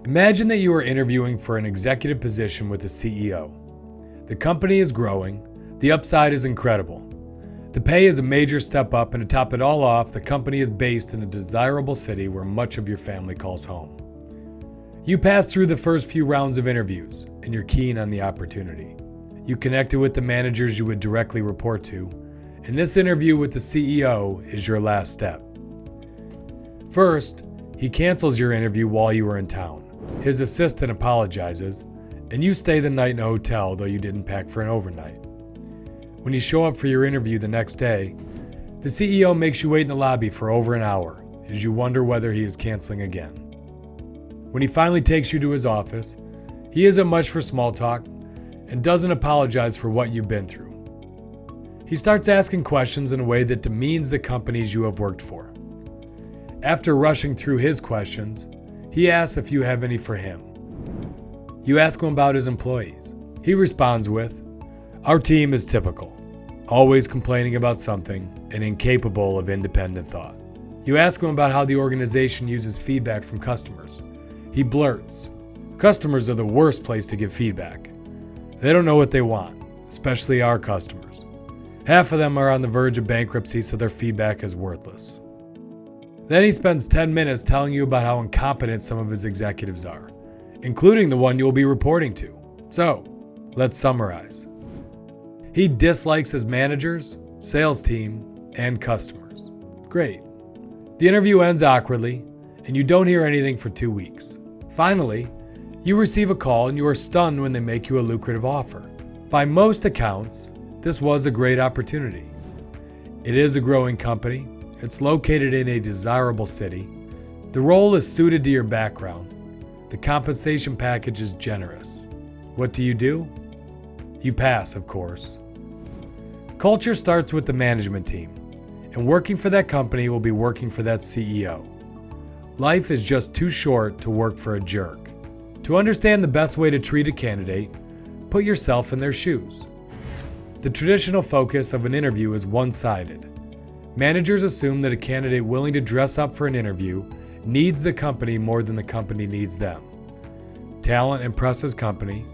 Imagine that you are interviewing for an executive position with the CEO. The company is growing, the upside is incredible. The pay is a major step up, and to top it all off, the company is based in a desirable city where much of your family calls home. You pass through the first few rounds of interviews, and you're keen on the opportunity. You connected with the managers you would directly report to, and this interview with the CEO is your last step. First, he cancels your interview while you were in town. His assistant apologizes, and you stay the night in a hotel, though you didn't pack for an overnight. When you show up for your interview the next day, the CEO makes you wait in the lobby for over an hour as you wonder whether he is canceling again. When he finally takes you to his office, he isn't much for small talk and doesn't apologize for what you've been through. He starts asking questions in a way that demeans the companies you have worked for. After rushing through his questions, he asks if you have any for him. You ask him about his employees. He responds with, "Our team is typical, always complaining about something and incapable of independent thought." You ask him about how the organization uses feedback from customers. He blurts, "Customers are the worst place to give feedback. They don't know what they want, especially our customers. Half of them are on the verge of bankruptcy, so their feedback is worthless." Then he spends 10 minutes telling you about how incompetent some of his executives are, including the one you'll be reporting to. So, let's summarize. He dislikes his managers, sales team, and customers. Great. The interview ends awkwardly, and you don't hear anything for 2 weeks. Finally, you receive a call and you are stunned when they make you a lucrative offer. By most accounts, this was a great opportunity. It is a growing company. It's located in a desirable city. The role is suited to your background. The compensation package is generous. What do? You pass, of course. Culture starts with the management team, and working for that company will be working for that CEO. Life is just too short to work for a jerk. To understand the best way to treat a candidate, put yourself in their shoes. The traditional focus of an interview is one-sided. Managers assume that a candidate willing to dress up for an interview needs the company more than the company needs them. Talent impresses company,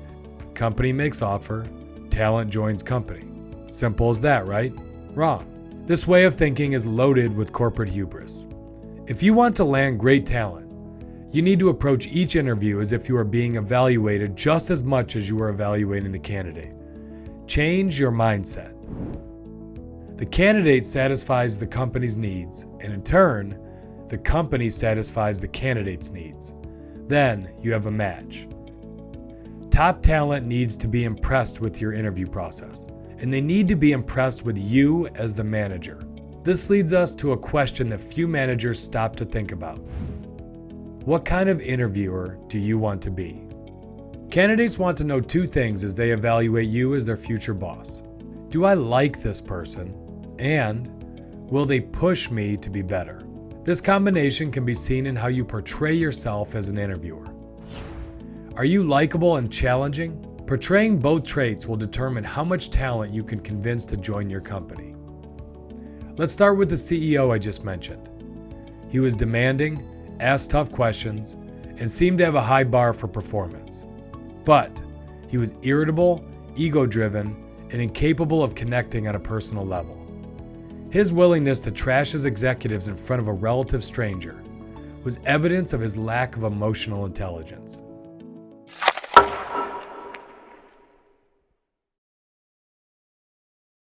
company makes offer, talent joins company. Simple as that, right? Wrong. This way of thinking is loaded with corporate hubris. If you want to land great talent, you need to approach each interview as if you are being evaluated just as much as you are evaluating the candidate. Change your mindset. The candidate satisfies the company's needs, and in turn, the company satisfies the candidate's needs. Then you have a match. Top talent needs to be impressed with your interview process, and they need to be impressed with you as the manager. This leads us to a question that few managers stop to think about. What kind of interviewer do you want to be? Candidates want to know 2 things as they evaluate you as their future boss. Do I like this person? And will they push me to be better? This combination can be seen in how you portray yourself as an interviewer. Are you likable and challenging? Portraying both traits will determine how much talent you can convince to join your company. Let's start with the CEO I just mentioned. He was demanding, asked tough questions, and seemed to have a high bar for performance. But he was irritable, ego-driven, and incapable of connecting on a personal level. His willingness to trash his executives in front of a relative stranger was evidence of his lack of emotional intelligence.